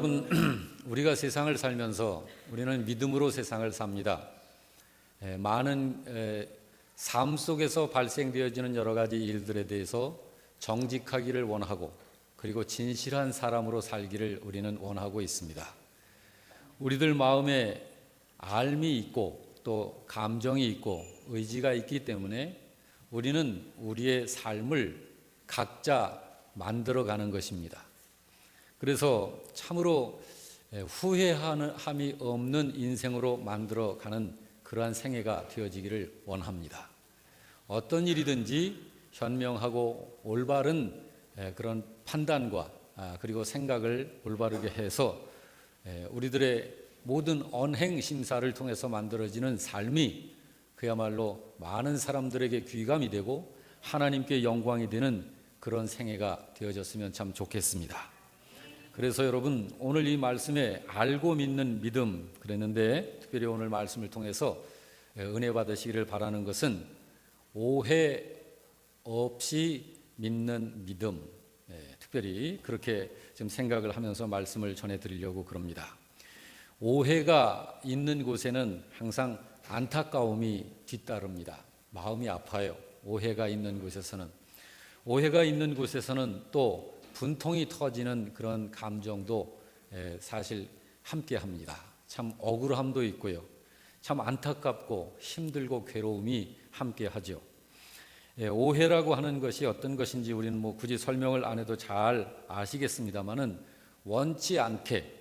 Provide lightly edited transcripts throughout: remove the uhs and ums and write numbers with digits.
여러분, 우리가 세상을 살면서 우리는 믿음으로 세상을 삽니다. 많은 삶 속에서 발생되어지는 여러 가지 일들에 대해서 정직하기를 원하고, 그리고 진실한 사람으로 살기를 우리는 원하고 있습니다. 우리들 마음에 알미 있고 또 감정이 있고 의지가 있기 때문에 우리는 우리의 삶을 각자 만들어가는 것입니다. 그래서 참으로 후회함이 없는 인생으로 만들어가는 그러한 생애가 되어지기를 원합니다. 어떤 일이든지 현명하고 올바른 그런 판단과 그리고 생각을 올바르게 해서 우리들의 모든 언행 심사를 통해서 만들어지는 삶이 그야말로 많은 사람들에게 귀감이 되고 하나님께 영광이 되는 그런 생애가 되어졌으면 참 좋겠습니다. 그래서 여러분, 오늘 이 말씀에 알고 믿는 믿음 그랬는데, 특별히 오늘 말씀을 통해서 은혜 받으시기를 바라는 것은 오해 없이 믿는 믿음, 특별히 그렇게 좀 생각을 하면서 말씀을 전해드리려고 그럽니다. 오해가 있는 곳에는 항상 안타까움이 뒤따릅니다. 마음이 아파요. 오해가 있는 곳에서는 또 분통이 터지는 그런 감정도 사실 함께 합니다. 참 억울함도 있고요. 참 안타깝고 힘들고 괴로움이 함께 하죠. 오해라고 하는 것이 어떤 것인지 우리는 굳이 설명을 안 해도 잘 아시겠습니다만은, 원치 않게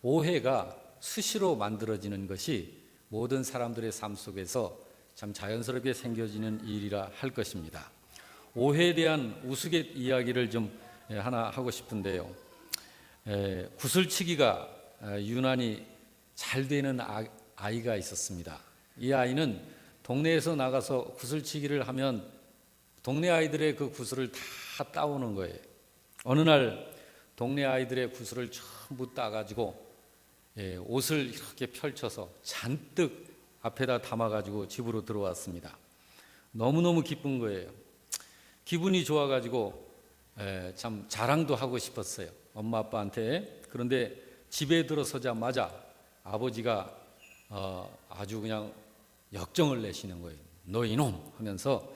오해가 수시로 만들어지는 것이 모든 사람들의 삶 속에서 참 자연스럽게 생겨지는 일이라 할 것입니다. 오해에 대한 우스갯 이야기를 좀 하나 하고 싶은데요. 구슬치기가 유난히 잘 되는 아이가 있었습니다. 이 아이는 동네에서 나가서 구슬치기를 하면 동네 아이들의 그 구슬을 다 따오는 거예요. 어느 날 동네 아이들의 구슬을 전부 따가지고 옷을 이렇게 펼쳐서 잔뜩 앞에다 담아가지고 집으로 들어왔습니다. 너무너무 기쁜 거예요. 기분이 좋아가지고 참 자랑도 하고 싶었어요, 엄마 아빠한테. 그런데 집에 들어서자마자 아버지가 아주 그냥 역정을 내시는 거예요. 너 이놈 하면서,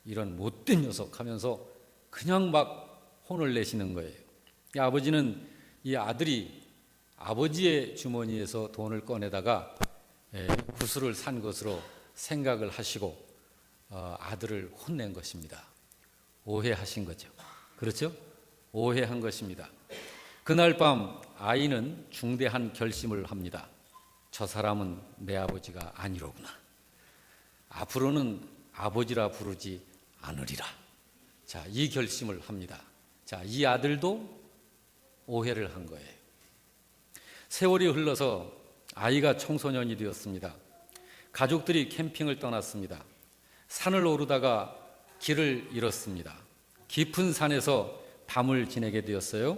이런 못된 녀석 하면서 그냥 막 혼을 내시는 거예요. 이 아버지는 이 아들이 아버지의 주머니에서 돈을 꺼내다가 구슬을 산 것으로 생각을 하시고 아들을 혼낸 것입니다. 오해하신 거죠. 그렇죠? 오해한 것입니다. 그날 밤 아이는 중대한 결심을 합니다. 저 사람은 내 아버지가 아니로구나. 앞으로는 아버지라 부르지 않으리라. 자, 이 결심을 합니다. 자, 이 아들도 오해를 한 거예요. 세월이 흘러서 아이가 청소년이 되었습니다. 가족들이 캠핑을 떠났습니다. 산을 오르다가 길을 잃었습니다. 깊은 산에서 밤을 지내게 되었어요.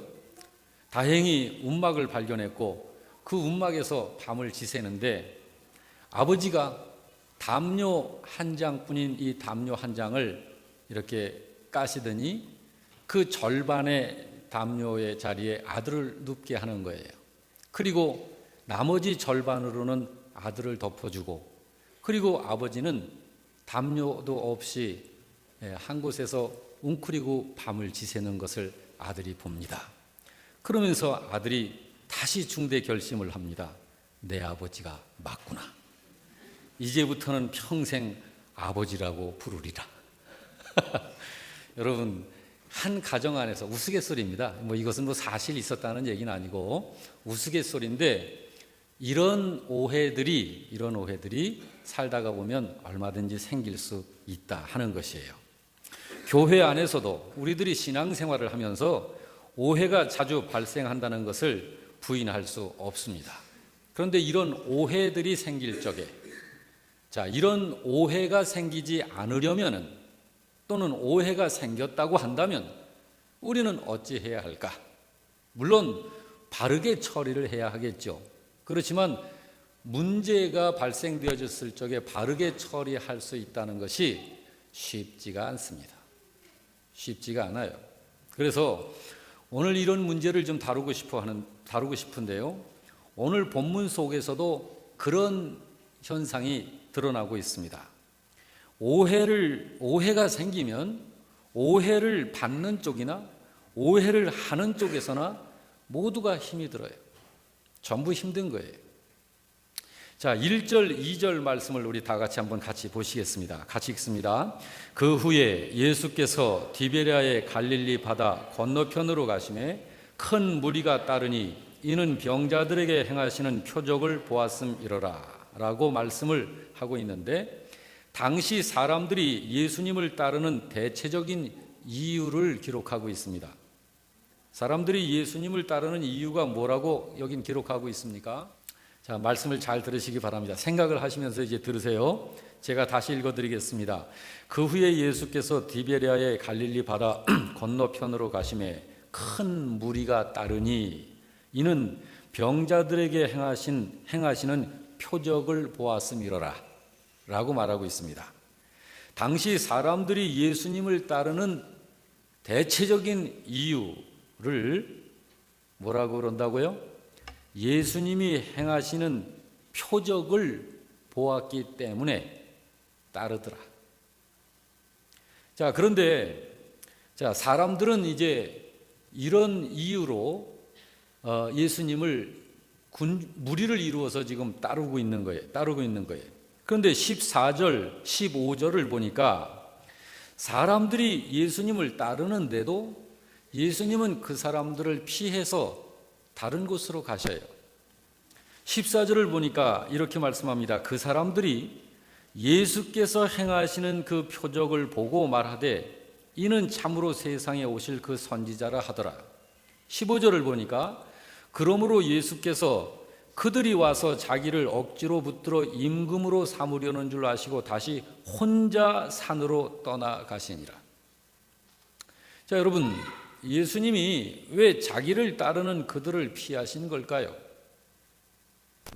다행히 움막을 발견했고 그 움막에서 밤을 지새는데, 아버지가 담요 한 장뿐인 이 담요 한 장을 이렇게 까시더니 그 절반의 담요의 자리에 아들을 눕게 하는 거예요. 그리고 나머지 절반으로는 아들을 덮어주고, 그리고 아버지는 담요도 없이 한 곳에서 웅크리고 밤을 지새는 것을 아들이 봅니다. 그러면서 아들이 다시 중대 결심을 합니다. 내 아버지가 맞구나. 이제부터는 평생 아버지라고 부르리라. 여러분, 한 가정 안에서 우스갯소리입니다. 이것은 사실 있었다는 얘기는 아니고 우스갯소리인데, 이런 오해들이 살다가 보면 얼마든지 생길 수 있다 하는 것이에요. 교회 안에서도 우리들이 신앙생활을 하면서 오해가 자주 발생한다는 것을 부인할 수 없습니다. 그런데 이런 오해들이 생길 적에, 이런 오해가 생기지 않으려면은, 또는 오해가 생겼다고 한다면 우리는 어찌해야 할까? 물론 바르게 처리를 해야 하겠죠. 그렇지만 문제가 발생되어졌을 적에 바르게 처리할 수 있다는 것이 쉽지가 않습니다. 쉽지가 않아요. 그래서 오늘 이런 문제를 좀 다루고 싶어 하는 다루고 싶은데요. 오늘 본문 속에서도 그런 현상이 드러나고 있습니다. 오해가 생기면 오해를 받는 쪽이나 오해를 하는 쪽에서나 모두가 힘이 들어요. 전부 힘든 거예요. 자, 1절, 2절 말씀을 우리 다 같이 한번 같이 보시겠습니다. 같이 읽습니다. 그 후에 예수께서 디베랴의 갈릴리 바다 건너편으로 가시매 큰 무리가 따르니 이는 병자들에게 행하시는 표적을 보았음이로라 라고 말씀을 하고 있는데, 당시 사람들이 예수님을 따르는 대체적인 이유를 기록하고 있습니다. 사람들이 예수님을 따르는 이유가 뭐라고 여긴 기록하고 있습니까? 자, 말씀을 잘 들으시기 바랍니다. 생각을 하시면서 이제 들으세요. 제가 다시 읽어드리겠습니다. 그 후에 예수께서 디베랴의 갈릴리 바다 건너편으로 가시매 큰 무리가 따르니 이는 병자들에게 행하시는 표적을 보았음이로라 라고 말하고 있습니다. 당시 사람들이 예수님을 따르는 대체적인 이유를 뭐라고 그런다고요? 예수님이 행하시는 표적을 보았기 때문에 따르더라. 자, 그런데 사람들은 이제 이런 이유로 예수님을 무리를 이루어서 지금 따르고 있는 거예요. 그런데 14절, 15절을 보니까 사람들이 예수님을 따르는데도 예수님은 그 사람들을 피해서 다른 곳으로 가셔요. 14절을 보니까 이렇게 말씀합니다. 그 사람들이 예수께서 행하시는 그 표적을 보고 말하되 이는 참으로 세상에 오실 그 선지자라 하더라. 15절을 보니까 그러므로 예수께서 그들이 와서 자기를 억지로 붙들어 임금으로 삼으려는 줄 아시고 다시 혼자 산으로 떠나가시니라. 자, 여러분, 예수님이 왜 자기를 따르는 그들을 피하신 걸까요?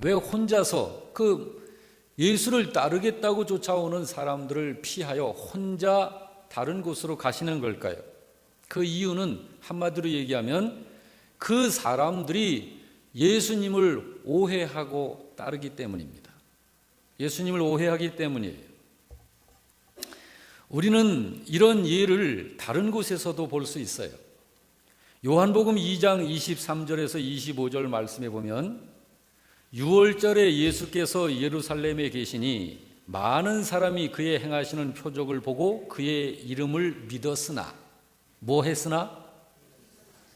왜 혼자서 그 예수를 따르겠다고 쫓아오는 사람들을 피하여 혼자 다른 곳으로 가시는 걸까요? 그 이유는 한마디로 얘기하면 그 사람들이 예수님을 오해하고 따르기 때문입니다. 예수님을 오해하기 때문이에요. 우리는 이런 예를 다른 곳에서도 볼 수 있어요. 요한복음 2장 23절에서 25절 말씀에 보면 6월절에 예수께서 예루살렘에 계시니 많은 사람이 그의 행하시는 표적을 보고 그의 이름을 믿었으나, 뭐 했으나?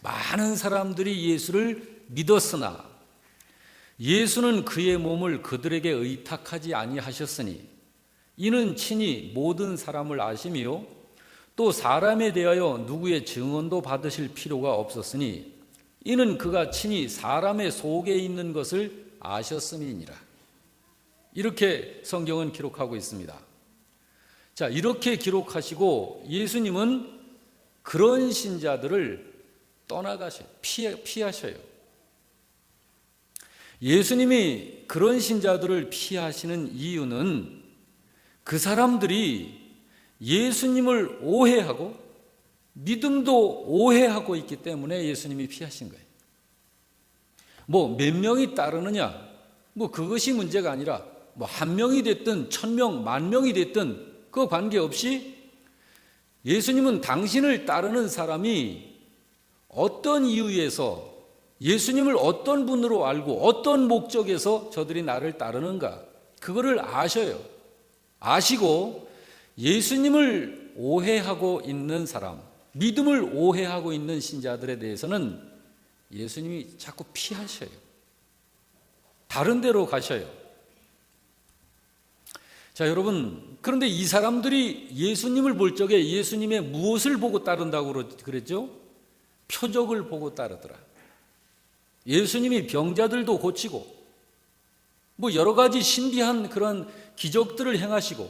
많은 사람들이 예수를 믿었으나 예수는 그의 몸을 그들에게 의탁하지 아니하셨으니 이는 친히 모든 사람을 아시며 또 사람에 대하여 누구의 증언도 받으실 필요가 없었으니 이는 그가 친히 사람의 속에 있는 것을 아셨음이니라. 이렇게 성경은 기록하고 있습니다. 자, 이렇게 기록하시고 예수님은 그런 신자들을 떠나가셔요. 피하셔요. 예수님이 그런 신자들을 피하시는 이유는 그 사람들이 예수님을 오해하고 믿음도 오해하고 있기 때문에 예수님이 피하신 거예요. 뭐 몇 명이 따르느냐, 뭐 그것이 문제가 아니라 뭐 한 명이 됐든 1000명, 10,000명이 됐든 그 관계없이 예수님은 당신을 따르는 사람이 어떤 이유에서 예수님을 어떤 분으로 알고 어떤 목적에서 저들이 나를 따르는가, 그거를 아셔요. 아시고 예수님을 오해하고 있는 사람, 믿음을 오해하고 있는 신자들에 대해서는 예수님이 자꾸 피하셔요. 다른 데로 가셔요. 자, 여러분, 그런데 이 사람들이 예수님을 볼 적에 예수님의 무엇을 보고 따른다고 그랬죠? 표적을 보고 따르더라. 예수님이 병자들도 고치고 뭐 여러 가지 신비한 그런 기적들을 행하시고,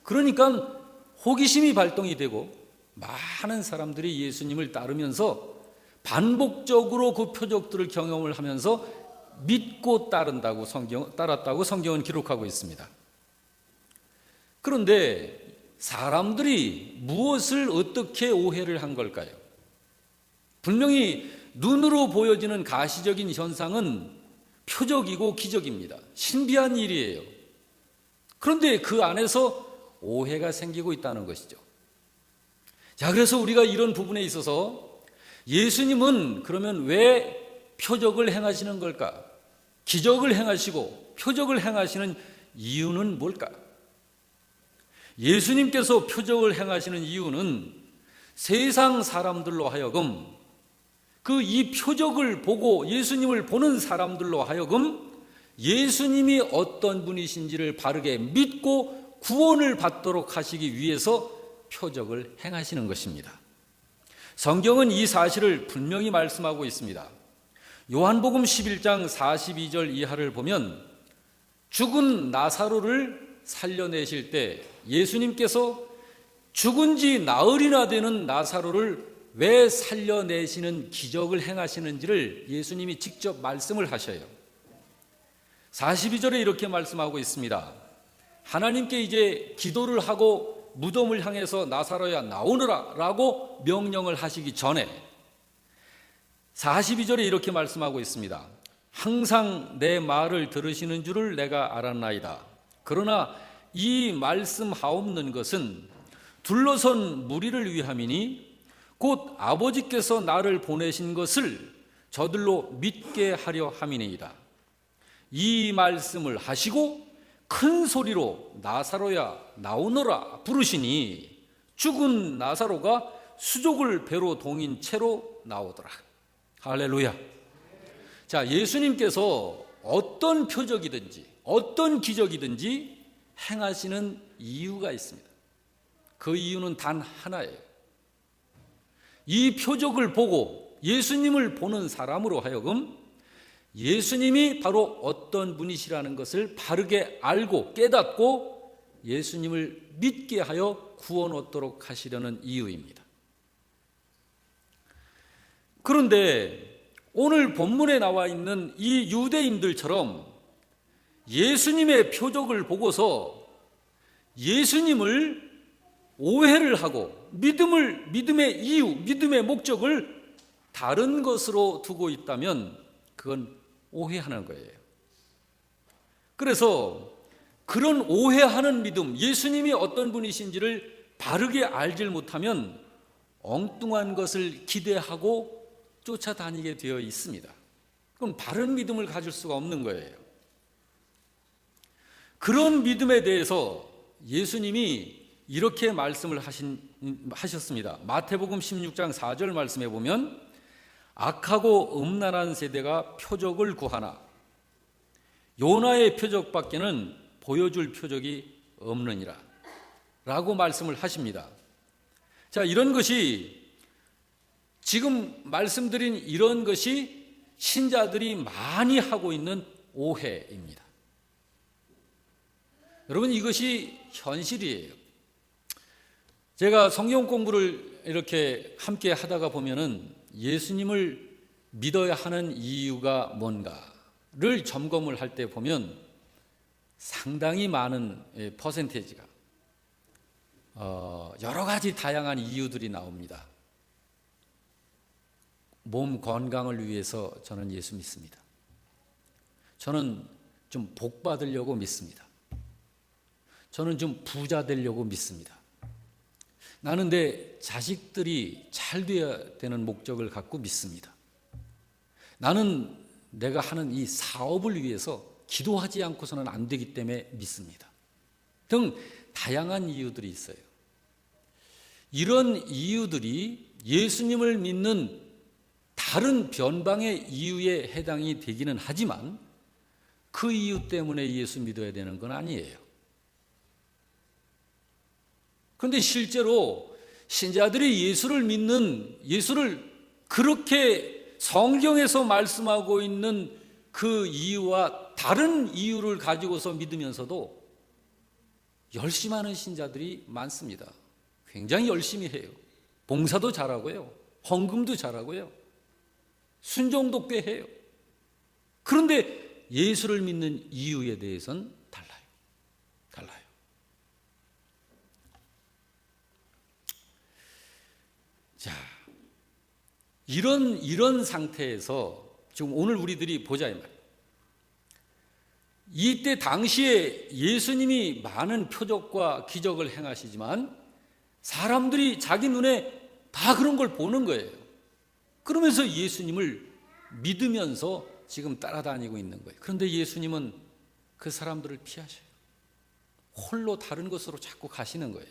그러니까 호기심이 발동이 되고 많은 사람들이 예수님을 따르면서 반복적으로 그 표적들을 경험을 하면서 믿고 따랐다고 성경은 기록하고 있습니다. 그런데 사람들이 무엇을 어떻게 오해를 한 걸까요? 분명히 눈으로 보여지는 가시적인 현상은 표적이고 기적입니다. 신비한 일이에요. 그런데 그 안에서 오해가 생기고 있다는 것이죠. 자, 그래서 우리가 이런 부분에 있어서 예수님은 그러면 왜 표적을 행하시는 걸까? 기적을 행하시고 표적을 행하시는 이유는 뭘까? 예수님께서 표적을 행하시는 이유는 세상 사람들로 하여금 그 이 표적을 보고 예수님을 보는 사람들로 하여금 예수님이 어떤 분이신지를 바르게 믿고 구원을 받도록 하시기 위해서 표적을 행하시는 것입니다. 성경은 이 사실을 분명히 말씀하고 있습니다. 요한복음 11장 42절 이하를 보면 죽은 나사로를 살려내실 때 예수님께서 죽은 지 나흘이나 되는 나사로를 왜 살려내시는 기적을 행하시는지를 예수님이 직접 말씀을 하셔요. 42절에 이렇게 말씀하고 있습니다. 하나님께 이제 기도를 하고 무덤을 향해서 나사로야 나오너라 라고 명령을 하시기 전에 42절에 이렇게 말씀하고 있습니다. 항상 내 말을 들으시는 줄을 내가 알았나이다. 그러나 이 말씀하옵는 것은 둘러선 무리를 위함이니 곧 아버지께서 나를 보내신 것을 저들로 믿게 하려 함이니이다. 이 말씀을 하시고 큰 소리로 나사로야 나오너라 부르시니 죽은 나사로가 수족을 배로 동인 채로 나오더라. 할렐루야. 자, 예수님께서 어떤 표적이든지 어떤 기적이든지 행하시는 이유가 있습니다. 그 이유는 단 하나예요. 이 표적을 보고 예수님을 보는 사람으로 하여금 예수님이 바로 어떤 분이시라는 것을 바르게 알고 깨닫고 예수님을 믿게 하여 구원 얻도록 하시려는 이유입니다. 그런데 오늘 본문에 나와 있는 이 유대인들처럼 예수님의 표적을 보고서 예수님을 오해를 하고 믿음의 이유, 믿음의 목적을 다른 것으로 두고 있다면 그건 오해하는 거예요. 그래서 그런 오해하는 믿음, 예수님이 어떤 분이신지를 바르게 알질 못하면 엉뚱한 것을 기대하고 쫓아다니게 되어 있습니다. 그럼 바른 믿음을 가질 수가 없는 거예요. 그런 믿음에 대해서 예수님이 이렇게 말씀을 하셨습니다. 마태복음 16장 4절 말씀해 보면 악하고 음란한 세대가 표적을 구하나 요나의 표적밖에는 보여줄 표적이 없느니라 라고 말씀을 하십니다. 자, 이런 것이 지금 말씀드린 이런 것이 신자들이 많이 하고 있는 오해입니다. 여러분, 이것이 현실이에요. 제가 성경 공부를 이렇게 함께 하다가 보면은 예수님을 믿어야 하는 이유가 뭔가를 점검을 할 때 보면 상당히 많은 퍼센테이지가 여러 가지 다양한 이유들이 나옵니다. 몸 건강을 위해서 저는 예수 믿습니다. 저는 좀 복 받으려고 믿습니다. 저는 좀 부자 되려고 믿습니다. 나는 내 자식들이 잘 되어야 되는 목적을 갖고 믿습니다. 나는 내가 하는 이 사업을 위해서 기도하지 않고서는 안 되기 때문에 믿습니다. 등 다양한 이유들이 있어요. 이런 이유들이 예수님을 믿는 다른 변방의 이유에 해당이 되기는 하지만 그 이유 때문에 예수 믿어야 되는 건 아니에요. 그런데 실제로 신자들이 예수를 믿는, 예수를 그렇게 성경에서 말씀하고 있는 그 이유와 다른 이유를 가지고서 믿으면서도 열심하는 신자들이 많습니다. 굉장히 열심히 해요. 봉사도 잘하고요. 헌금도 잘하고요. 순종도 꽤 해요. 그런데 예수를 믿는 이유에 대해서는 달라요. 자, 이런 상태에서 지금 오늘 우리들이 보자 이 말이에요. 이때 당시에 예수님이 많은 표적과 기적을 행하시지만 사람들이 자기 눈에 다 그런 걸 보는 거예요. 그러면서 예수님을 믿으면서 지금 따라다니고 있는 거예요. 그런데 예수님은 그 사람들을 피하셔요. 홀로 다른 곳으로 자꾸 가시는 거예요.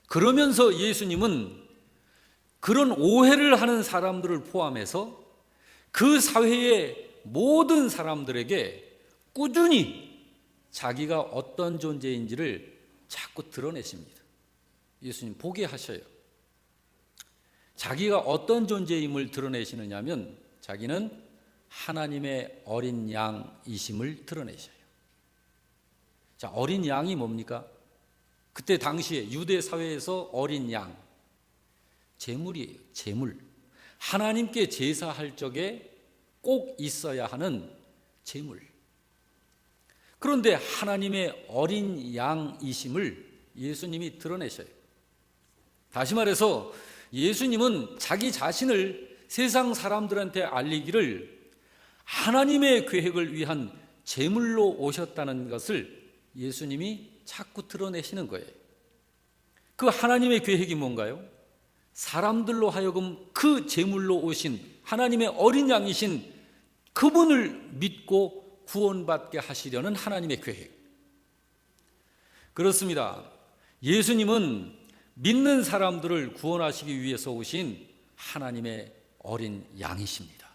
그러면서 예수님은 그런 오해를 하는 사람들을 포함해서 그 사회의 모든 사람들에게 꾸준히 자기가 어떤 존재인지를 자꾸 드러내십니다. 예수님 보게 하셔요. 자기가 어떤 존재임을 드러내시느냐면 자기는 하나님의 어린 양이심을 드러내셔요. 자, 어린 양이 뭡니까? 그때 당시에 유대 사회에서 어린 양, 제물이에요. 제물. 하나님께 제사할 적에 꼭 있어야 하는 제물. 그런데 하나님의 어린 양이심을 예수님이 드러내셔요. 다시 말해서 예수님은 자기 자신을 세상 사람들한테 알리기를 하나님의 계획을 위한 제물로 오셨다는 것을 예수님이 자꾸 드러내시는 거예요. 그 하나님의 계획이 뭔가요? 사람들로 하여금 그 제물로 오신 하나님의 어린 양이신 그분을 믿고 구원받게 하시려는 하나님의 계획. 그렇습니다. 예수님은 믿는 사람들을 구원하시기 위해서 오신 하나님의 어린 양이십니다.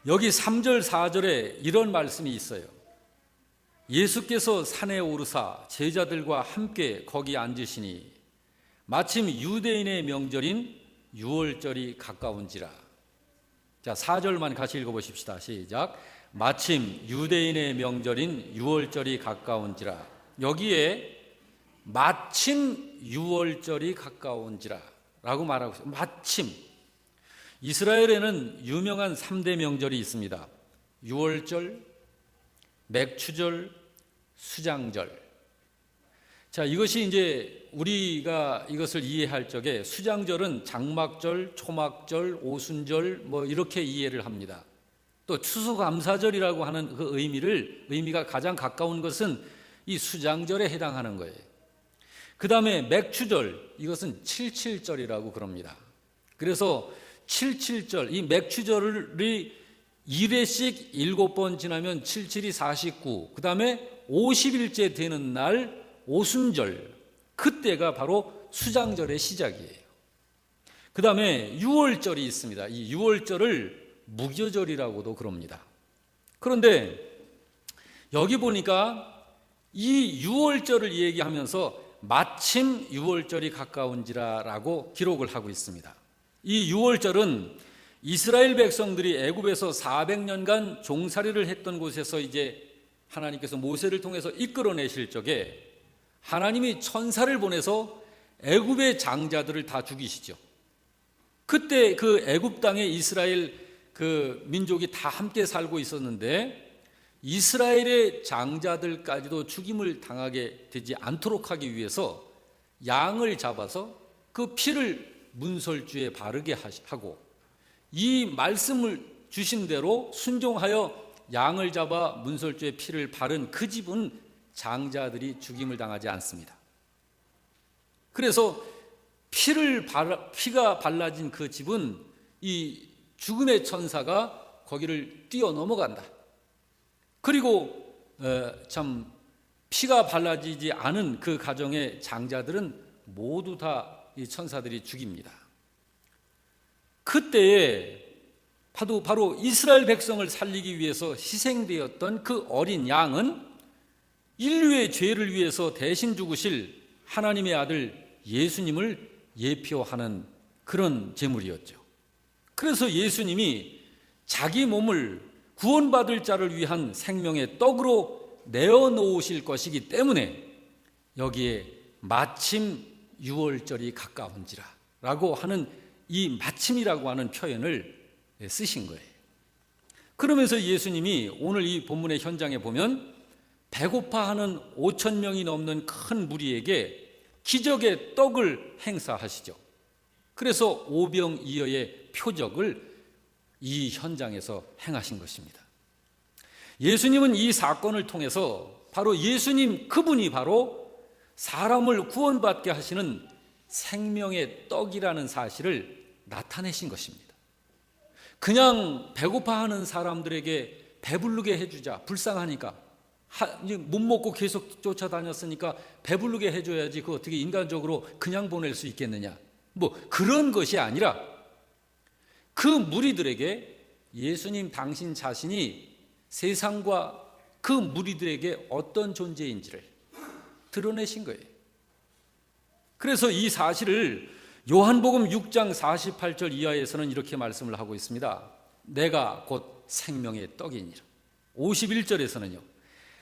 여기 3절 4절에 이런 말씀이 있어요. 예수께서 산에 오르사 제자들과 함께 거기 앉으시니 마침 유대인의 명절인 유월절이 가까운지라. 자, 4절만 같이 읽어보십시다. 시작. 마침 유대인의 명절인 유월절이 가까운지라. 여기에 마침 유월절이 가까운지라 라고 말하고 있어요. 마침. 이스라엘에는 유명한 3대 명절이 있습니다. 유월절, 맥추절, 수장절. 자, 이것이 이제 우리가 이것을 이해할 적에 수장절은 장막절, 초막절, 오순절 뭐 이렇게 이해를 합니다. 또 추수감사절이라고 하는 그 의미가 가장 가까운 것은 이 수장절에 해당하는 거예요. 그 다음에 맥추절, 이것은 칠칠절이라고 그럽니다. 그래서 칠칠절, 이 맥추절이 1회씩 7번 지나면 77이 49, 그 다음에 50일째 되는 날 오순절, 그때가 바로 수장절의 시작이에요. 그 다음에 유월절이 있습니다. 이 유월절을 무교절이라고도 그럽니다. 그런데 여기 보니까 이 유월절을 얘기하면서 마침 유월절이 가까운지라라고 기록을 하고 있습니다. 이 유월절은 이스라엘 백성들이 애굽에서 400년간 종살이를 했던 곳에서 이제 하나님께서 모세를 통해서 이끌어내실 적에 하나님이 천사를 보내서 애굽의 장자들을 다 죽이시죠. 그때 그 애굽 땅에 이스라엘 그 민족이 다 함께 살고 있었는데 이스라엘의 장자들까지도 죽임을 당하게 되지 않도록 하기 위해서 양을 잡아서 그 피를 문설주에 바르게 하고 이 말씀을 주신 대로 순종하여 양을 잡아 문설주에 피를 바른 그 집은 장자들이 죽임을 당하지 않습니다. 그래서 피가 발라진 그 집은 이 죽음의 천사가 거기를 뛰어넘어간다. 그리고 참 피가 발라지지 않은 그 가정의 장자들은 모두 다 이 천사들이 죽입니다. 그때에 바로 이스라엘 백성을 살리기 위해서 희생되었던 그 어린 양은 인류의 죄를 위해서 대신 죽으실 하나님의 아들 예수님을 예표하는 그런 제물이었죠. 그래서 예수님이 자기 몸을 구원받을 자를 위한 생명의 떡으로 내어놓으실 것이기 때문에 여기에 마침 유월절이 가까운지라 라고 하는 이 마침이라고 하는 표현을 쓰신 거예요. 그러면서 예수님이 오늘 이 본문의 현장에 보면 배고파하는 5,000명이 넘는 큰 무리에게 기적의 떡을 행사하시죠. 그래서 오병이어의 표적을 이 현장에서 행하신 것입니다. 예수님은 이 사건을 통해서 바로 예수님 그분이 바로 사람을 구원받게 하시는 생명의 떡이라는 사실을 나타내신 것입니다. 그냥 배고파하는 사람들에게 배부르게 해주자, 불쌍하니까 못 먹고 계속 쫓아다녔으니까 배부르게 해줘야지, 그 어떻게 인간적으로 그냥 보낼 수 있겠느냐, 뭐 그런 것이 아니라 그 무리들에게 예수님 당신 자신이 세상과 그 무리들에게 어떤 존재인지를 드러내신 거예요. 그래서 이 사실을 요한복음 6장 48절 이하에서는 이렇게 말씀을 하고 있습니다. 내가 곧 생명의 떡이니라. 51절에서는요,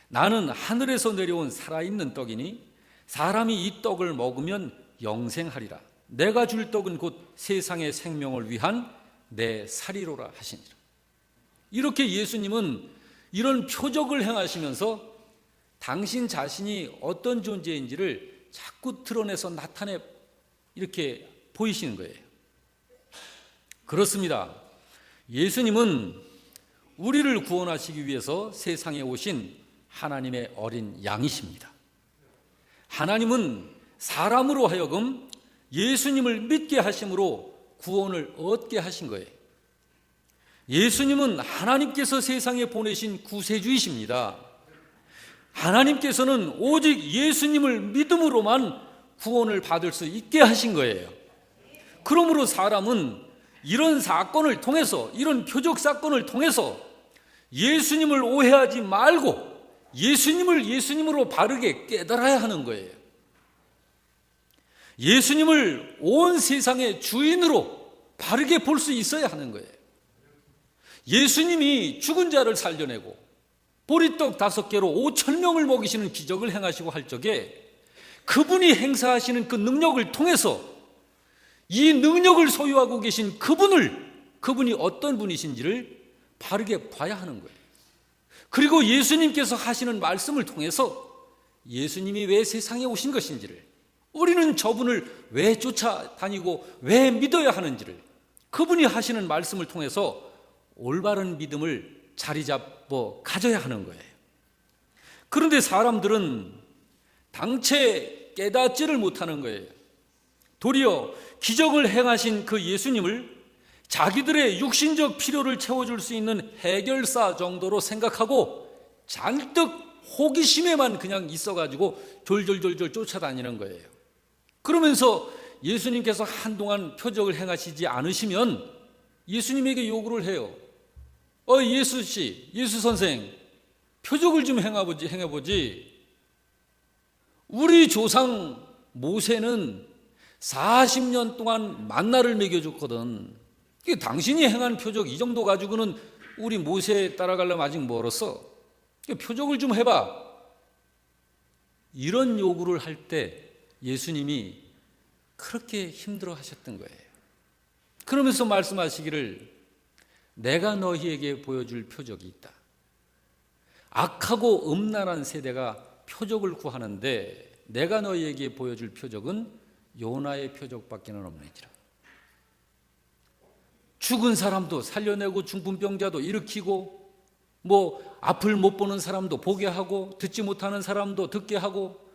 나는 하늘에서 내려온 살아있는 떡이니 사람이 이 떡을 먹으면 영생하리라. 내가 줄 떡은 곧 세상의 생명을 위한 내 살이로라 하시니라. 이렇게 예수님은 이런 표적을 행하시면서 당신 자신이 어떤 존재인지를 자꾸 드러내서 나타내 이렇게 보이시는 거예요. 그렇습니다. 예수님은 우리를 구원하시기 위해서 세상에 오신 하나님의 어린 양이십니다. 하나님은 사람으로 하여금 예수님을 믿게 하심으로 구원을 얻게 하신 거예요. 예수님은 하나님께서 세상에 보내신 구세주이십니다. 하나님께서는 오직 예수님을 믿음으로만 구원을 받을 수 있게 하신 거예요. 그러므로 사람은 이런 사건을 통해서, 이런 표적 사건을 통해서 예수님을 오해하지 말고 예수님을 예수님으로 바르게 깨달아야 하는 거예요. 예수님을 온 세상의 주인으로 바르게 볼 수 있어야 하는 거예요. 예수님이 죽은 자를 살려내고 보리떡 5개로 5,000명을 먹이시는 기적을 행하시고 할 적에 그분이 행사하시는 그 능력을 통해서 이 능력을 소유하고 계신 그분이 어떤 분이신지를 바르게 봐야 하는 거예요. 그리고 예수님께서 하시는 말씀을 통해서 예수님이 왜 세상에 오신 것인지를, 우리는 저분을 왜 쫓아다니고 왜 믿어야 하는지를 그분이 하시는 말씀을 통해서 올바른 믿음을 자리 잡아 가져야 하는 거예요. 그런데 사람들은 당최 깨닫지를 못하는 거예요. 도리어 기적을 행하신 그 예수님을 자기들의 육신적 필요를 채워줄 수 있는 해결사 정도로 생각하고 잔뜩 호기심에만 그냥 있어가지고 졸졸졸졸 쫓아다니는 거예요. 그러면서 예수님께서 한동안 표적을 행하시지 않으시면 예수님에게 요구를 해요. 예수 씨, 예수 선생, 표적을 좀 행해보지. 우리 조상 모세는 40년 동안 만나를 먹여줬거든. 당신이 행한 표적 이 정도 가지고는 우리 모세 따라가려면 아직 멀었어. 표적을 좀 해봐. 이런 요구를 할 때 예수님이 그렇게 힘들어 하셨던 거예요. 그러면서 말씀하시기를, 내가 너희에게 보여줄 표적이 있다. 악하고 음란한 세대가 표적을 구하는데 내가 너희에게 보여줄 표적은 요나의 표적밖에는 없느니라. 죽은 사람도 살려내고 중풍병자도 일으키고, 앞을 못 보는 사람도 보게 하고, 듣지 못하는 사람도 듣게 하고,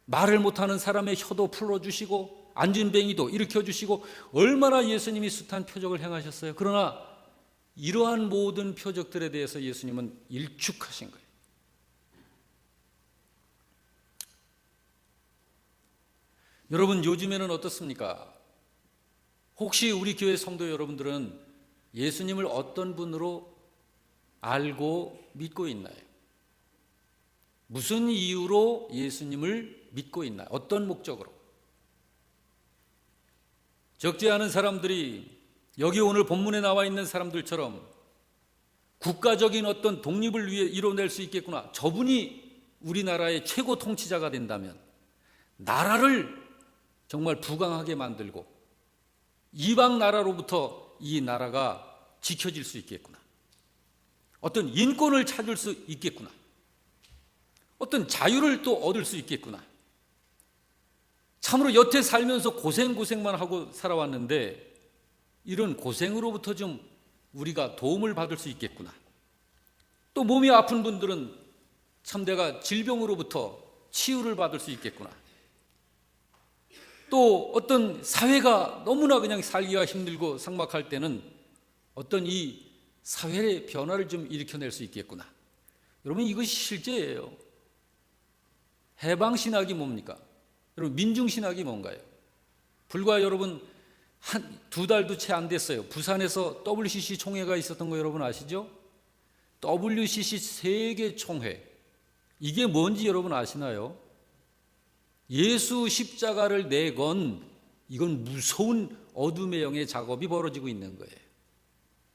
말을 못하는 사람의 혀도 풀어주시고, 안진뱅이도 일으켜주시고, 얼마나 예수님이 숱한 표적을 행하셨어요. 그러나 이러한 모든 표적들에 대해서 예수님은 일축하신 거예요. 여러분, 요즘에는 어떻습니까? 혹시 우리 교회 성도 여러분들은 예수님을 어떤 분으로 알고 믿고 있나요? 무슨 이유로 예수님을 믿고 있나요? 어떤 목적으로? 적지 않은 사람들이 여기 오늘 본문에 나와 있는 사람들처럼 국가적인 어떤 독립을 위해 이뤄낼 수 있겠구나, 저분이 우리나라의 최고 통치자가 된다면 나라를 정말 부강하게 만들고 이방 나라로부터 이 나라가 지켜질 수 있겠구나, 어떤 인권을 찾을 수 있겠구나, 어떤 자유를 또 얻을 수 있겠구나, 참으로 여태 살면서 고생만 하고 살아왔는데 이런 고생으로부터 좀 우리가 도움을 받을 수 있겠구나. 또 몸이 아픈 분들은 참 내가 질병으로부터 치유를 받을 수 있겠구나. 또 어떤 사회가 너무나 그냥 살기가 힘들고 삭막할 때는 어떤 이 사회의 변화를 좀 일으켜낼 수 있겠구나. 여러분, 이것이 실제예요. 해방신학이 뭡니까? 여러분, 민중신학이 뭔가요? 불과 여러분 두 달도 채 안 됐어요. 부산에서 WCC 총회가 있었던 거 여러분 아시죠? WCC 세계 총회. 이게 뭔지 여러분 아시나요? 예수 십자가를 내건 이건 무서운 어둠의 영의 작업이 벌어지고 있는 거예요.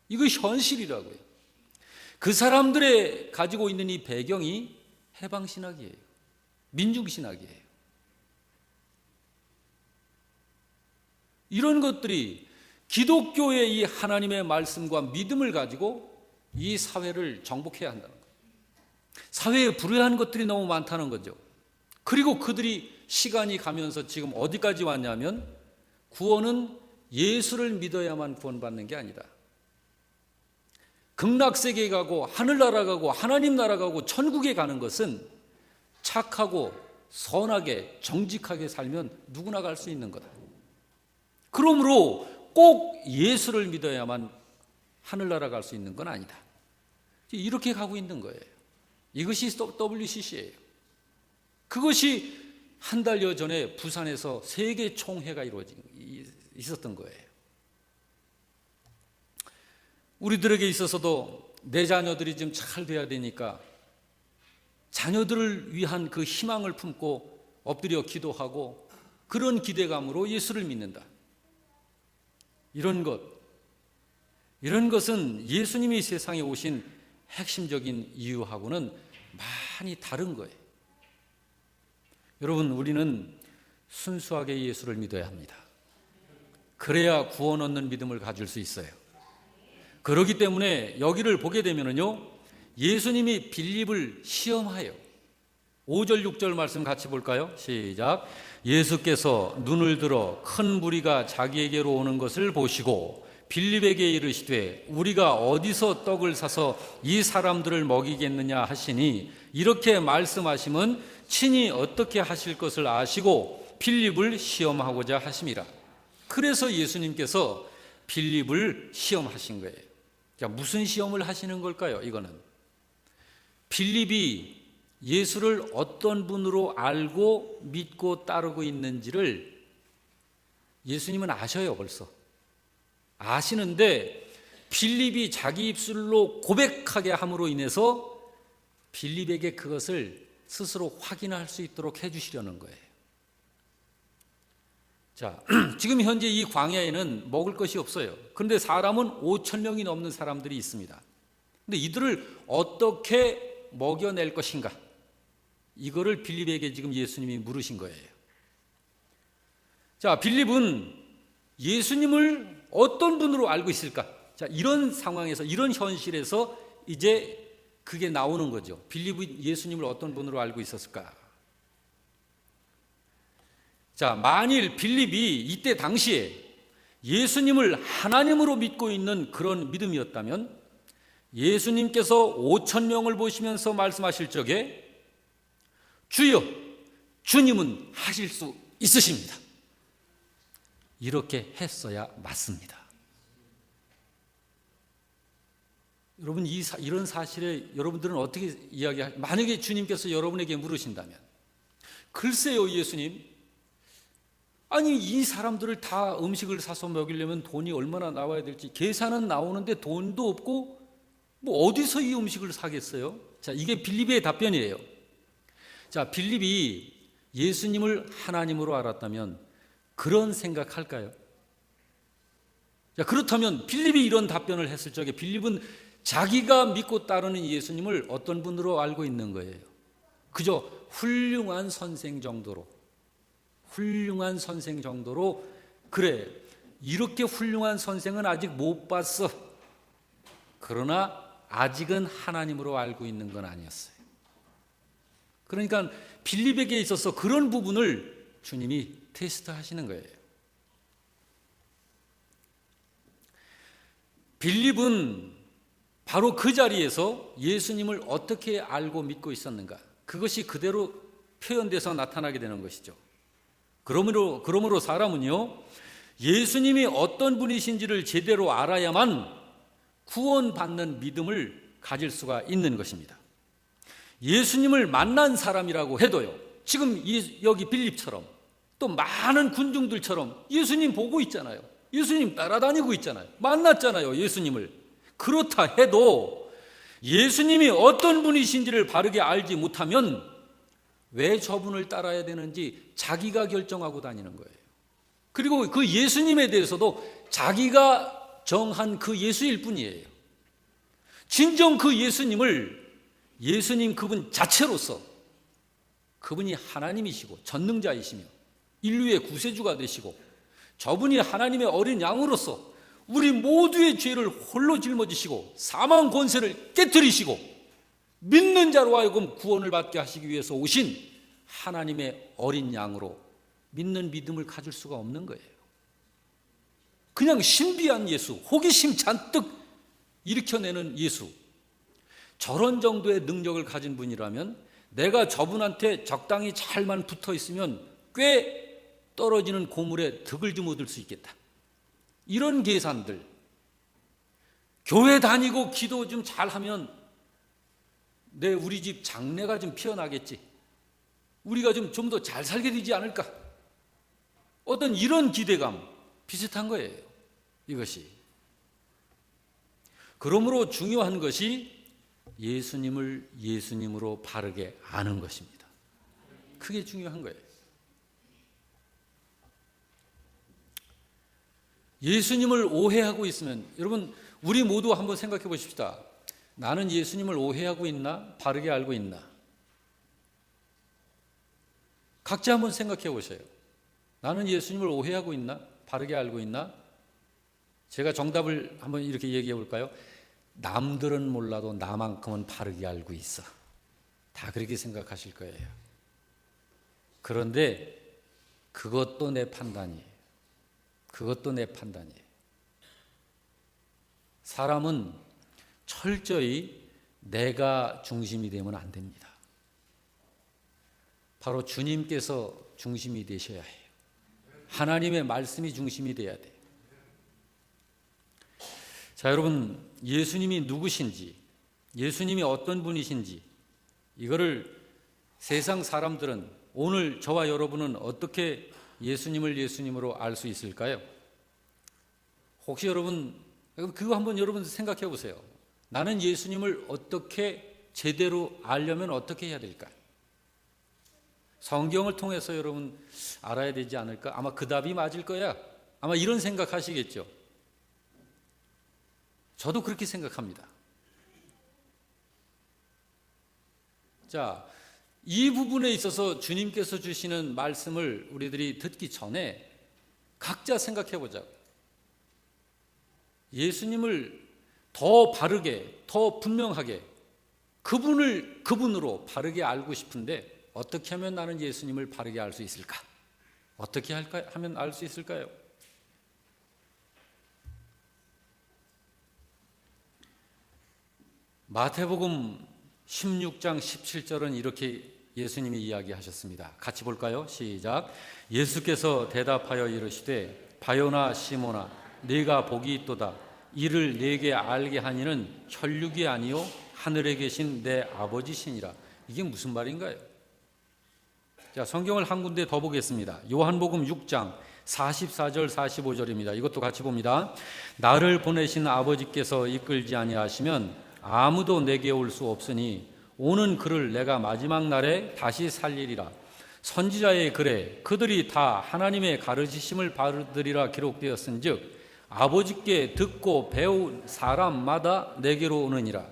이거 현실이라고요. 그 사람들의 가지고 있는 이 배경이 해방신학이에요. 민중신학이에요. 이런 것들이 기독교의 이 하나님의 말씀과 믿음을 가지고 이 사회를 정복해야 한다는 거예요. 사회에 불의한 것들이 너무 많다는 거죠. 그리고 그들이 시간이 가면서 지금 어디까지 왔냐면 구원은 예수를 믿어야만 구원받는 게 아니다. 극락세계에 가고 하늘나라 가고 하나님 나라 가고 천국에 가는 것은 착하고 선하게 정직하게 살면 누구나 갈 수 있는 거다. 그러므로 꼭 예수를 믿어야만 하늘나라 갈 수 있는 건 아니다. 이렇게 가고 있는 거예요. 이것이 WCC예요. 그것이 한 달여 전에 부산에서 세계 총회가 있었던 거예요. 우리들에게 있어서도 내 자녀들이 좀 잘 돼야 되니까 자녀들을 위한 그 희망을 품고 엎드려 기도하고 그런 기대감으로 예수를 믿는다. 이런 것은 예수님이 세상에 오신 핵심적인 이유하고는 많이 다른 거예요. 여러분, 우리는 순수하게 예수를 믿어야 합니다. 그래야 구원 얻는 믿음을 가질 수 있어요. 그렇기 때문에 여기를 보게 되면요, 예수님이 빌립을 시험하여 5절 6절 말씀 같이 볼까요? 시작. 예수께서 눈을 들어 큰 무리가 자기에게로 오는 것을 보시고 빌립에게 이르시되 우리가 어디서 떡을 사서 이 사람들을 먹이겠느냐 하시니 이렇게 말씀하심은 친히 어떻게 하실 것을 아시고 빌립을 시험하고자 하심이라. 그래서 예수님께서 빌립을 시험하신 거예요. 자, 무슨 시험을 하시는 걸까요? 이거는 빌립이 예수를 어떤 분으로 알고 믿고 따르고 있는지를 예수님은 아셔요. 벌써 아시는데 빌립이 자기 입술로 고백하게 함으로 인해서 빌립에게 그것을 스스로 확인할 수 있도록 해주시려는 거예요. 자, 지금 현재 이 광야에는 먹을 것이 없어요. 그런데 사람은 5천 명이 넘는 사람들이 있습니다. 근데 이들을 어떻게 먹여낼 것인가? 이거를 빌립에게 지금 예수님이 물으신 거예요. 자, 빌립은 예수님을 어떤 분으로 알고 있을까? 자, 이런 상황에서, 이런 현실에서 이제 그게 나오는 거죠. 빌립이 예수님을 어떤 분으로 알고 있었을까? 자, 만일 빌립이 이때 당시에 예수님을 하나님으로 믿고 있는 그런 믿음이었다면 예수님께서 5천 명을 보시면서 말씀하실 적에 주여, 주님은 하실 수 있으십니다. 이렇게 했어야 맞습니다. 여러분, 이런 사실에 여러분들은 어떻게 만약에 주님께서 여러분에게 물으신다면, 글쎄요, 예수님, 아니 이 사람들을 다 음식을 사서 먹이려면 돈이 얼마나 나와야 될지 계산은 나오는데 돈도 없고 뭐 어디서 이 음식을 사겠어요? 자, 이게 빌립의 답변이에요. 자, 빌립이 예수님을 하나님으로 알았다면 그런 생각할까요? 자, 그렇다면 빌립이 이런 답변을 했을 적에 빌립은 자기가 믿고 따르는 예수님을 어떤 분으로 알고 있는 거예요? 그저 훌륭한 선생 정도로, 그래, 이렇게 훌륭한 선생은 아직 못 봤어. 그러나 아직은 하나님으로 알고 있는 건 아니었어요. 그러니까 빌립에게 있어서 그런 부분을 주님이 테스트하시는 거예요. 빌립은 바로 그 자리에서 예수님을 어떻게 알고 믿고 있었는가, 그것이 그대로 표현돼서 나타나게 되는 것이죠. 그러므로 사람은요, 예수님이 어떤 분이신지를 제대로 알아야만 구원받는 믿음을 가질 수가 있는 것입니다. 예수님을 만난 사람이라고 해도요, 지금 여기 빌립처럼 또 많은 군중들처럼 예수님 보고 있잖아요. 예수님 따라다니고 있잖아요. 만났잖아요, 예수님을. 그렇다 해도 예수님이 어떤 분이신지를 바르게 알지 못하면 왜 저분을 따라야 되는지 자기가 결정하고 다니는 거예요. 그리고 그 예수님에 대해서도 자기가 정한 그 예수일 뿐이에요. 진정 그 예수님을 예수님 그분 자체로서, 그분이 하나님이시고 전능자이시며 인류의 구세주가 되시고 저분이 하나님의 어린 양으로서 우리 모두의 죄를 홀로 짊어지시고 사망 권세를 깨뜨리시고 믿는 자로 하여금 구원을 받게 하시기 위해서 오신 하나님의 어린 양으로 믿는 믿음을 가질 수가 없는 거예요. 그냥 신비한 예수, 호기심 잔뜩 일으켜내는 예수, 저런 정도의 능력을 가진 분이라면 내가 저분한테 적당히 잘만 붙어 있으면 꽤 떨어지는 고물에 득을 좀 얻을 수 있겠다. 이런 계산들, 교회 다니고 기도 좀 잘하면 우리 집 장래가 좀 피어나겠지, 우리가 좀 더 잘 살게 되지 않을까, 어떤 이런 기대감 비슷한 거예요, 이것이. 그러므로 중요한 것이 예수님을 예수님으로 바르게 아는 것입니다. 그게 중요한 거예요. 예수님을 오해하고 있으면, 여러분 우리 모두 한번 생각해 보십시다. 나는 예수님을 오해하고 있나? 바르게 알고 있나? 각자 한번 생각해 보세요. 나는 예수님을 오해하고 있나? 바르게 알고 있나? 제가 정답을 한번 이렇게 얘기해 볼까요? 남들은 몰라도 나만큼은 바르게 알고 있어. 다 그렇게 생각하실 거예요. 그런데 그것도 내 판단이에요. 그것도 내 판단이에요. 사람은 철저히 내가 중심이 되면 안 됩니다. 바로 주님께서 중심이 되셔야 해요. 하나님의 말씀이 중심이 돼야 돼요. 자, 여러분, 예수님이 누구신지, 예수님이 어떤 분이신지, 이거를 세상 사람들은, 오늘 저와 여러분은 어떻게 예수님을 예수님으로 알 수 있을까요? 혹시 여러분, 그거 한번 여러분 생각해 보세요. 나는 예수님을 어떻게 제대로 알려면 어떻게 해야 될까? 성경을 통해서 여러분 알아야 되지 않을까? 아마 그 답이 맞을 거야. 아마 이런 생각하시겠죠. 저도 그렇게 생각합니다. 자, 이 부분에 있어서 주님께서 주시는 말씀을 우리들이 듣기 전에 각자 생각해 보자고. 예수님을 더 바르게, 더 분명하게 그분으로 바르게 알고 싶은데 어떻게 하면 나는 예수님을 바르게 알 수 있을까? 어떻게 하면 알 수 있을까요? 마태복음 16장 17절은 이렇게 예수님이 이야기하셨습니다. 같이 볼까요? 시작. 예수께서 대답하여 이르시되 바요나 시모나 네가 복이 있도다. 이를 네게 알게 하니는 혈육이 아니요 하늘에 계신 내 아버지시니라. 이게 무슨 말인가요? 자, 성경을 한 군데 더 보겠습니다. 요한복음 6장 44절 45절입니다. 이것도 같이 봅니다. 나를 보내신 아버지께서 이끌지 아니하시면 아무도 내게 올 수 없으니 오는 그를 내가 마지막 날에 다시 살리리라. 선지자의 글에 그들이 다 하나님의 가르치심을 받으리라 기록되었은즉 아버지께 듣고 배운 사람마다 내게로 오느니라.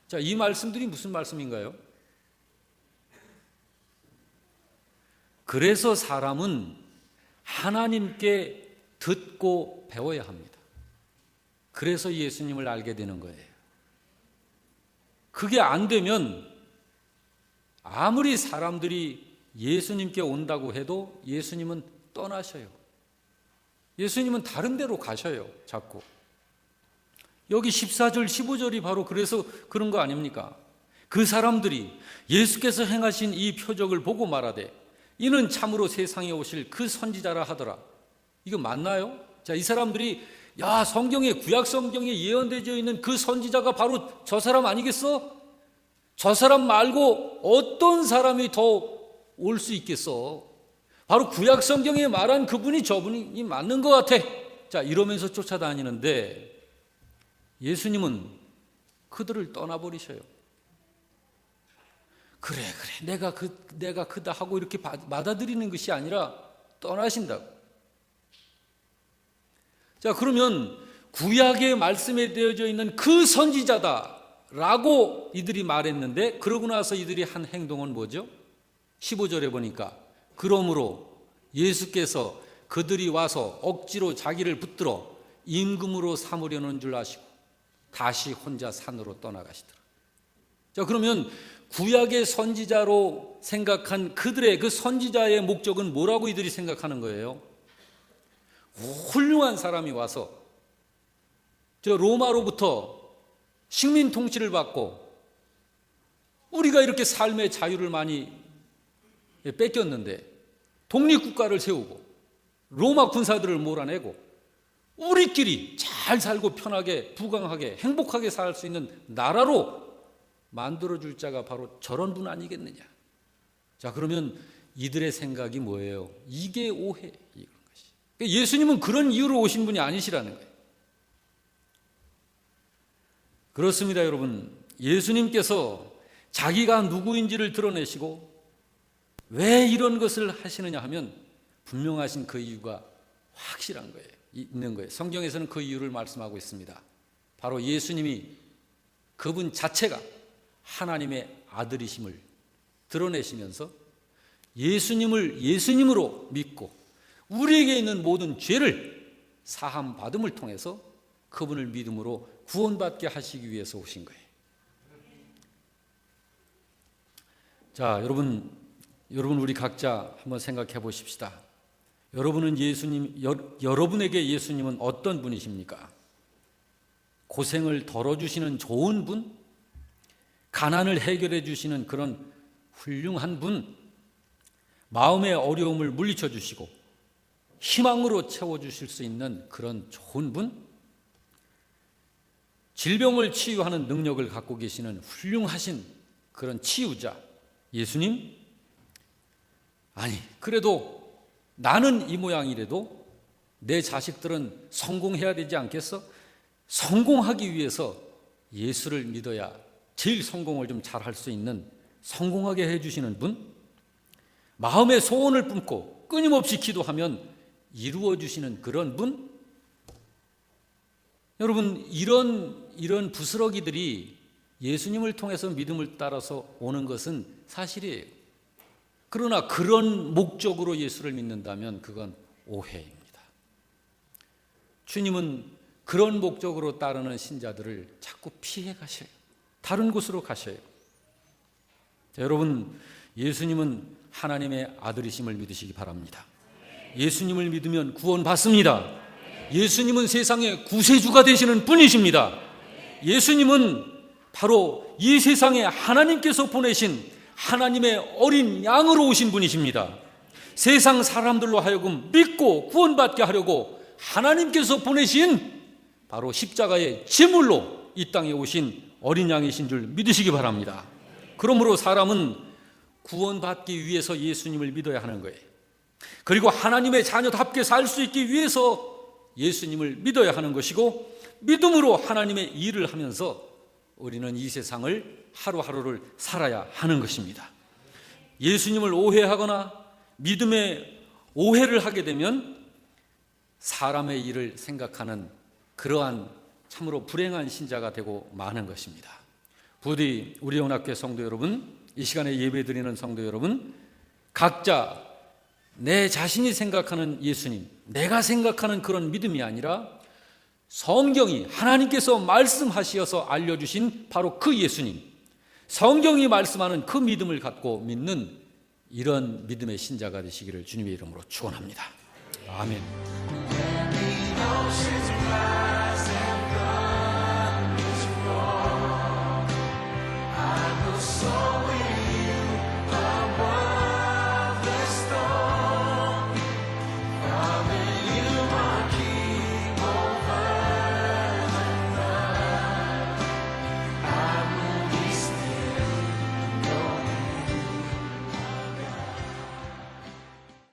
자, 이 말씀들이 무슨 말씀인가요? 그래서 사람은 하나님께 듣고 배워야 합니다. 그래서 예수님을 알게 되는 거예요. 그게 안 되면 아무리 사람들이 예수님께 온다고 해도 예수님은 떠나셔요. 예수님은 다른 데로 가셔요. 자꾸. 여기 14절 15절이 바로 그래서 그런 거 아닙니까? 그 사람들이 예수께서 행하신 이 표적을 보고 말하되 이는 참으로 세상에 오실 그 선지자라 하더라. 이거 맞나요? 자, 이 사람들이 야, 성경에, 구약 성경에 예언되어 있는 그 선지자가 바로 저 사람 아니겠어? 저 사람 말고 어떤 사람이 더 올 수 있겠어? 바로 구약 성경에 말한 그분이 저분이 맞는 것 같아. 자, 이러면서 쫓아다니는데 예수님은 그들을 떠나버리셔요. 그래, 내가 크다 하고 이렇게 받아들이는 것이 아니라 떠나신다고. 자, 그러면 구약의 말씀에 되어져 있는 그 선지자다라고 이들이 말했는데 그러고 나서 이들이 한 행동은 뭐죠? 15절에 보니까 그러므로 예수께서 그들이 와서 억지로 자기를 붙들어 임금으로 삼으려는 줄 아시고 다시 혼자 산으로 떠나가시더라. 자, 그러면 구약의 선지자로 생각한 그들의 그 선지자의 목적은 뭐라고 이들이 생각하는 거예요? 훌륭한 사람이 와서 저 로마로부터 식민 통치를 받고 우리가 이렇게 삶의 자유를 많이 뺏겼는데 독립국가를 세우고 로마 군사들을 몰아내고 우리끼리 잘 살고 편하게 부강하게 행복하게 살 수 있는 나라로 만들어줄 자가 바로 저런 분 아니겠느냐. 자, 그러면 이들의 생각이 뭐예요? 이게 오해. 이런 것이. 예수님은 그런 이유로 오신 분이 아니시라는 거예요. 그렇습니다, 여러분. 예수님께서 자기가 누구인지를 드러내시고 왜 이런 것을 하시느냐 하면 분명하신 그 이유가 확실한 거예요. 있는 거예요. 성경에서는 그 이유를 말씀하고 있습니다. 바로 예수님이 그분 자체가 하나님의 아들이심을 드러내시면서 예수님을 예수님으로 믿고 우리에게 있는 모든 죄를 사함 받음을 통해서 그분을 믿음으로 구원받게 하시기 위해서 오신 거예요. 자, 여러분 우리 각자 한번 생각해 보십시다. 여러분에게 예수님은 어떤 분이십니까? 고생을 덜어주시는 좋은 분? 가난을 해결해 주시는 그런 훌륭한 분? 마음의 어려움을 물리쳐 주시고 희망으로 채워주실 수 있는 그런 좋은 분? 질병을 치유하는 능력을 갖고 계시는 훌륭하신 그런 치유자 예수님? 아니, 그래도 나는 이 모양이라도 내 자식들은 성공해야 되지 않겠어? 성공하기 위해서 예수를 믿어야 제일 성공을 좀 잘할 수 있는 성공하게 해주시는 분? 마음의 소원을 품고 끊임없이 기도하면 이루어주시는 그런 분? 여러분, 이런 부스러기들이 예수님을 통해서 믿음을 따라서 오는 것은 사실이에요. 그러나 그런 목적으로 예수를 믿는다면 그건 오해입니다. 주님은 그런 목적으로 따르는 신자들을 자꾸 피해 가셔요. 다른 곳으로 가셔요. 자, 여러분, 예수님은 하나님의 아들이심을 믿으시기 바랍니다. 예수님을 믿으면 구원받습니다. 예수님은 세상의 구세주가 되시는 분이십니다. 예수님은 바로 이 세상에 하나님께서 보내신 하나님의 어린 양으로 오신 분이십니다. 세상 사람들로 하여금 믿고 구원받게 하려고 하나님께서 보내신 바로 십자가의 제물로 이 땅에 오신 어린 양이신 줄 믿으시기 바랍니다. 그러므로 사람은 구원받기 위해서 예수님을 믿어야 하는 거예요. 그리고 하나님의 자녀답게 살 수 있기 위해서 예수님을 믿어야 하는 것이고, 믿음으로 하나님의 일을 하면서 우리는 이 세상을 하루하루를 살아야 하는 것입니다. 예수님을 오해하거나 믿음의 오해를 하게 되면 사람의 일을 생각하는 그러한 참으로 불행한 신자가 되고 마는 것입니다. 부디 우리 영락교회 성도 여러분, 이 시간에 예배드리는 성도 여러분, 각자 내 자신이 생각하는 예수님, 내가 생각하는 그런 믿음이 아니라 성경이 하나님께서 말씀하시어서 알려주신 바로 그 예수님, 성경이 말씀하는 그 믿음을 갖고 믿는 이런 믿음의 신자가 되시기를 주님의 이름으로 축원합니다. 아멘.